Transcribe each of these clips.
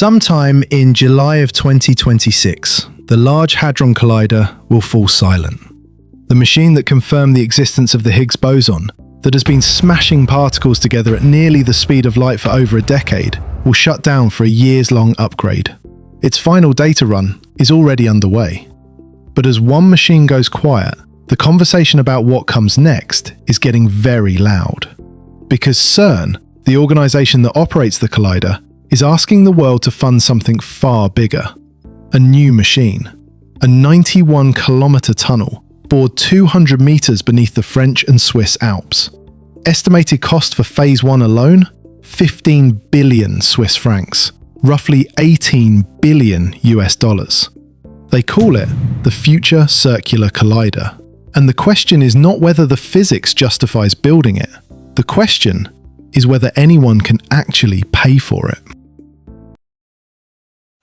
Sometime in July of 2026, the Large Hadron Collider will fall silent. The machine that confirmed the existence of the Higgs boson, that has been smashing particles together at nearly the speed of light for over a decade, will shut down for a years-long upgrade. Its final data run is already underway. But as one machine goes quiet, the conversation about what comes next is getting very loud. Because CERN, the organisation that operates the collider, is asking the world to fund something far bigger. A new machine. A 91-kilometre tunnel, bored 200 metres beneath the French and Swiss Alps. Estimated cost for Phase 1 alone? 15 billion Swiss francs, roughly 18 billion US dollars. They call it the Future Circular Collider. And the question is not whether the physics justifies building it. The question is whether anyone can actually pay for it.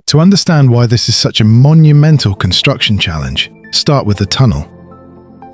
To understand why this is such a monumental construction challenge, start with the tunnel.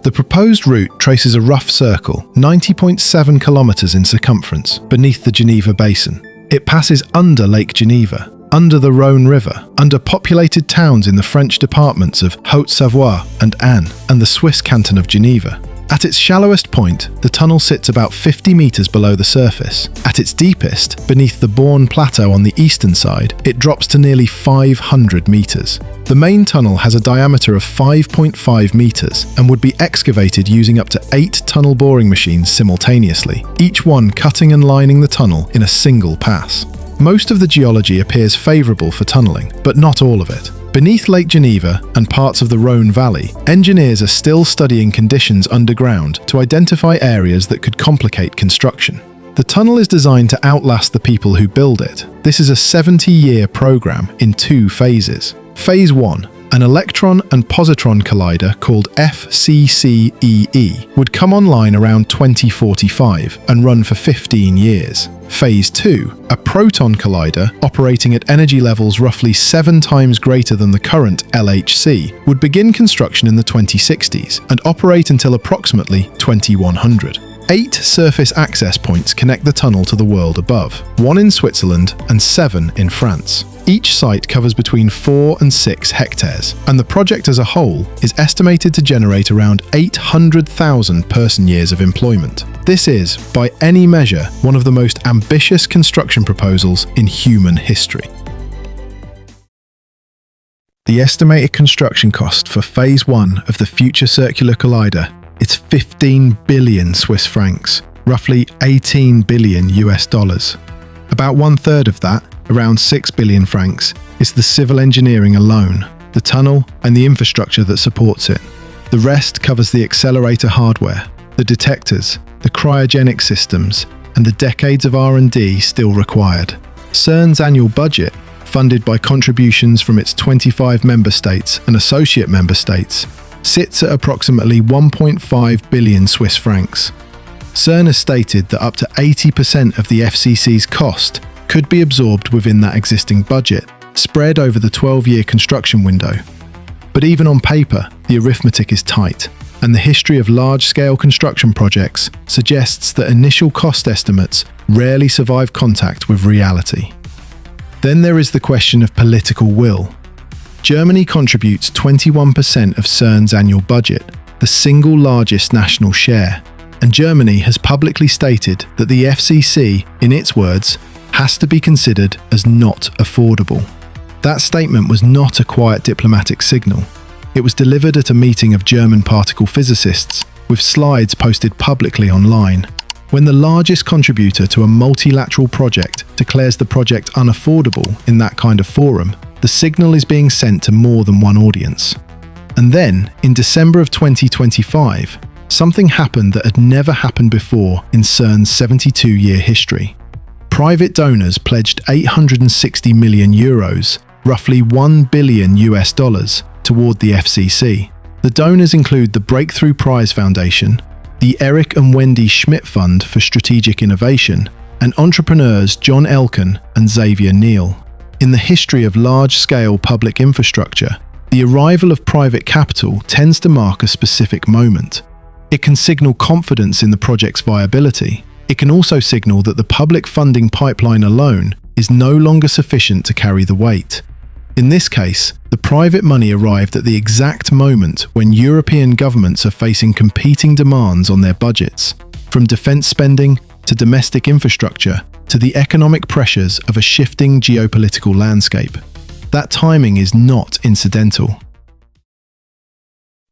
The proposed route traces a rough circle, 90.7 kilometres in circumference, beneath the Geneva Basin. It passes under Lake Geneva, under the Rhône River, under populated towns in the French departments of Haute-Savoie and Ain, and the Swiss canton of Geneva. At its shallowest point, the tunnel sits about 50 metres below the surface. At its deepest, beneath the Born Plateau on the eastern side, it drops to nearly 500 metres. The main tunnel has a diameter of 5.5 metres and would be excavated using up to 8 tunnel boring machines simultaneously, each one cutting and lining the tunnel in a single pass. Most of the geology appears favourable for tunnelling, but not all of it. Beneath Lake Geneva and parts of the Rhône Valley, engineers are still studying conditions underground to identify areas that could complicate construction. The tunnel is designed to outlast the people who build it. This is a 70-year program in 2 phases. Phase 1, an electron and positron collider called FCCEE, would come online around 2045 and run for 15 years. Phase 2, a proton collider operating at energy levels roughly 7 times greater than the current LHC, would begin construction in the 2060s and operate until approximately 2100. 8 surface access points connect the tunnel to the world above, 1 in Switzerland and 7 in France. Each site covers between 4 and 6 hectares, and the project as a whole is estimated to generate around 800,000 person-years of employment. This is, by any measure, one of the most ambitious construction proposals in human history. The estimated construction cost for Phase 1 of the Future Circular Collider is 15 billion Swiss francs, roughly 18 billion US dollars. About 1/3 of that, around 6 billion francs, is the civil engineering alone, the tunnel and the infrastructure that supports it. The rest covers the accelerator hardware, the detectors, the cryogenic systems, and the decades of R&D still required. CERN's annual budget, funded by contributions from its 25 member states and associate member states, sits at approximately 1.5 billion Swiss francs. CERN has stated that up to 80% of the FCC's cost could be absorbed within that existing budget, spread over the 12-year construction window. But even on paper, the arithmetic is tight, and the history of large-scale construction projects suggests that initial cost estimates rarely survive contact with reality. Then there is the question of political will. Germany contributes 21% of CERN's annual budget, the single largest national share, and Germany has publicly stated that the FCC, in its words, has to be considered as not affordable. That statement was not a quiet diplomatic signal. It was delivered at a meeting of German particle physicists, with slides posted publicly online. When the largest contributor to a multilateral project declares the project unaffordable in that kind of forum, the signal is being sent to more than one audience. And then, in December of 2025, something happened that had never happened before in CERN's 72-year history. Private donors pledged 860 million euros, roughly 1 billion US dollars, toward the FCC. The donors include the Breakthrough Prize Foundation, the Eric and Wendy Schmidt Fund for Strategic Innovation, and entrepreneurs John Elkann and Xavier Neal. In the history of large-scale public infrastructure, the arrival of private capital tends to mark a specific moment. It can signal confidence in the project's viability. It can also signal that the public funding pipeline alone is no longer sufficient to carry the weight. In this case, the private money arrived at the exact moment when European governments are facing competing demands on their budgets, from defense spending to domestic infrastructure to the economic pressures of a shifting geopolitical landscape. That timing is not incidental.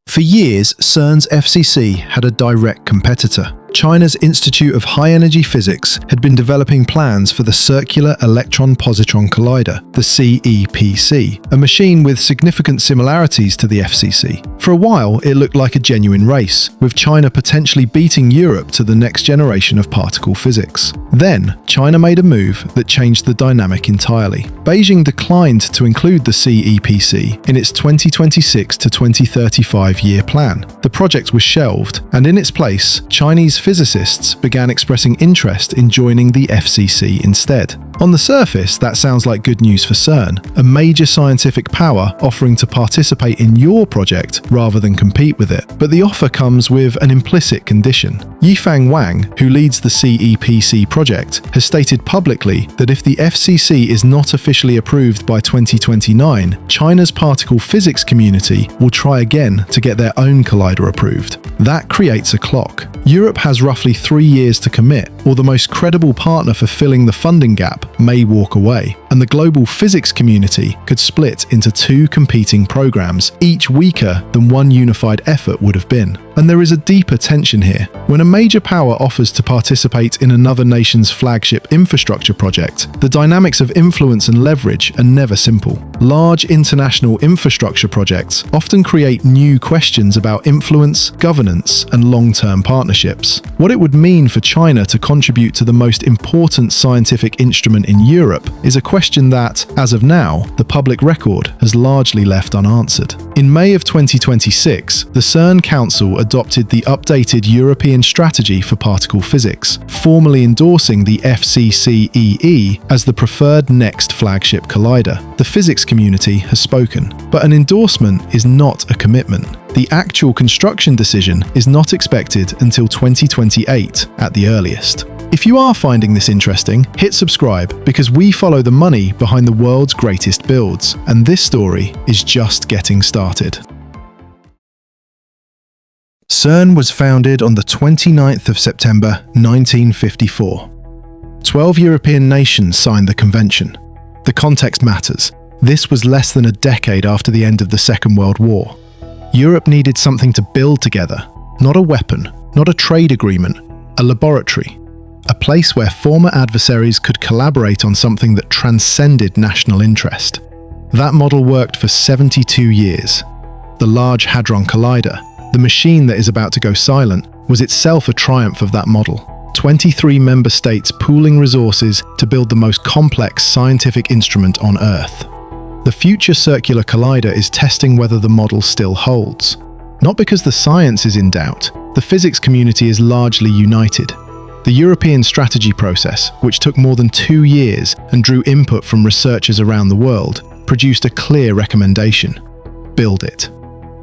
For years, CERN's FCC had a direct competitor. China's Institute of High Energy Physics had been developing plans for the Circular Electron-Positron Collider, the CEPC, a machine with significant similarities to the FCC. For a while, it looked like a genuine race, with China potentially beating Europe to the next generation of particle physics. Then, China made a move that changed the dynamic entirely. Beijing declined to include the CEPC in its 2026 to 2035 year plan. The project was shelved, and in its place, Chinese physicists began expressing interest in joining the FCC instead. On the surface, that sounds like good news for CERN, a major scientific power offering to participate in your project rather than compete with it. But the offer comes with an implicit condition. Yifang Wang, who leads the CEPC project, has stated publicly that if the FCC is not officially approved by 2029, China's particle physics community will try again to get their own collider approved. That creates a clock. Europe has roughly 3 years to commit, or the most credible partner for filling the funding gap may walk away, and the global physics community could split into 2 competing programs, each weaker than one unified effort would have been. And there is a deeper tension here. When a major power offers to participate in another nation's flagship infrastructure project, the dynamics of influence and leverage are never simple. Large international infrastructure projects often create new questions about influence, governance, and long-term partnerships. What it would mean for China to contribute to the most important scientific instrument in Europe is a question that, as of now, the public record has largely left unanswered. In May of 2026, the CERN Council adopted the updated European Strategy for Particle Physics, formally endorsing the FCCEE as the preferred next flagship collider. The physics community has spoken, but an endorsement is not a commitment. The actual construction decision is not expected until 2028 at the earliest. If you are finding this interesting, hit subscribe because we follow the money behind the world's greatest builds, and this story is just getting started. CERN was founded on the 29th of September 1954. 12 European nations signed the convention. The context matters. This was less than a decade after the end of the Second World War. Europe needed something to build together, not a weapon, not a trade agreement, a laboratory, a place where former adversaries could collaborate on something that transcended national interest. That model worked for 72 years. The Large Hadron Collider, the machine that is about to go silent, was itself a triumph of that model. 23 member states pooling resources to build the most complex scientific instrument on Earth. The future circular collider is testing whether the model still holds. Not because the science is in doubt, the physics community is largely united. The European strategy process, which took more than 2 years and drew input from researchers around the world, produced a clear recommendation: build it.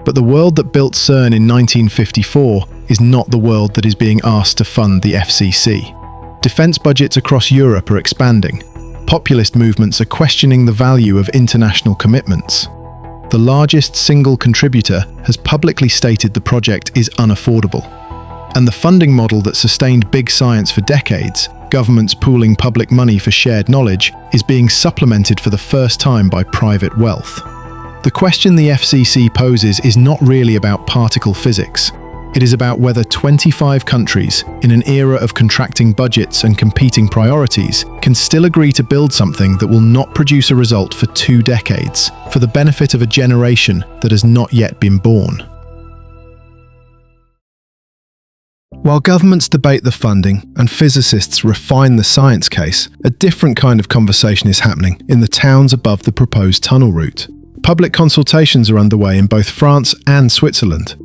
But the world that built CERN in 1954 is not the world that is being asked to fund the FCC. Defense budgets across Europe are expanding. Populist movements are questioning the value of international commitments. The largest single contributor has publicly stated the project is unaffordable. And the funding model that sustained big science for decades, governments pooling public money for shared knowledge, is being supplemented for the first time by private wealth. The question the FCC poses is not really about particle physics. It is about whether 25 countries, in an era of contracting budgets and competing priorities, can still agree to build something that will not produce a result for 2 decades, for the benefit of a generation that has not yet been born. While governments debate the funding and physicists refine the science case, a different kind of conversation is happening in the towns above the proposed tunnel route. Public consultations are underway in both France and Switzerland.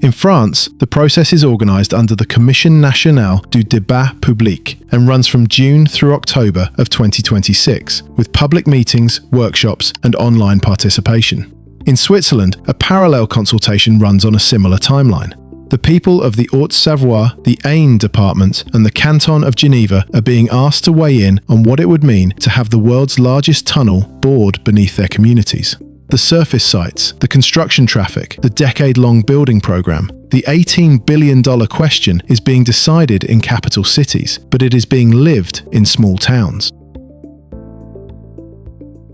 In France, the process is organised under the Commission nationale du débat public and runs from June through October of 2026, with public meetings, workshops and online participation. In Switzerland, a parallel consultation runs on a similar timeline. The people of the Haute-Savoie, the Aisne department, and the Canton of Geneva are being asked to weigh in on what it would mean to have the world's largest tunnel bored beneath their communities. The surface sites, the construction traffic, the decade-long building program. The $18 billion question is being decided in capital cities, but it is being lived in small towns.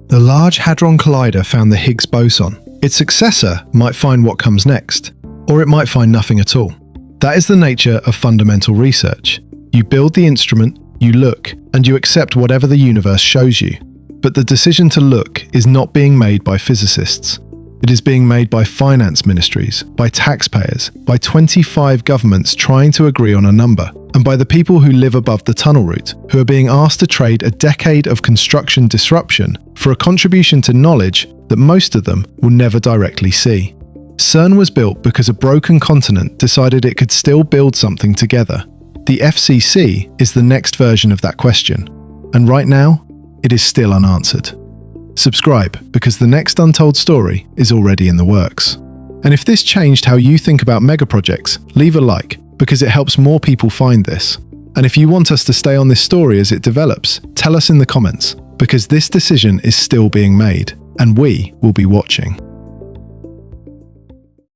The Large Hadron Collider found the Higgs boson. Its successor might find what comes next, or it might find nothing at all. That is the nature of fundamental research. You build the instrument, you look, and you accept whatever the universe shows you. But the decision to look is not being made by physicists. It is being made by finance ministries, by taxpayers, by 25 governments trying to agree on a number, and by the people who live above the tunnel route, who are being asked to trade a decade of construction disruption for a contribution to knowledge that most of them will never directly see. CERN was built because a broken continent decided it could still build something together. The FCC is the next version of that question, and right now, it is still unanswered. Subscribe, because the next untold story is already in the works. And if this changed how you think about megaprojects, leave a like, because it helps more people find this. And if you want us to stay on this story as it develops, tell us in the comments, because this decision is still being made, and we will be watching.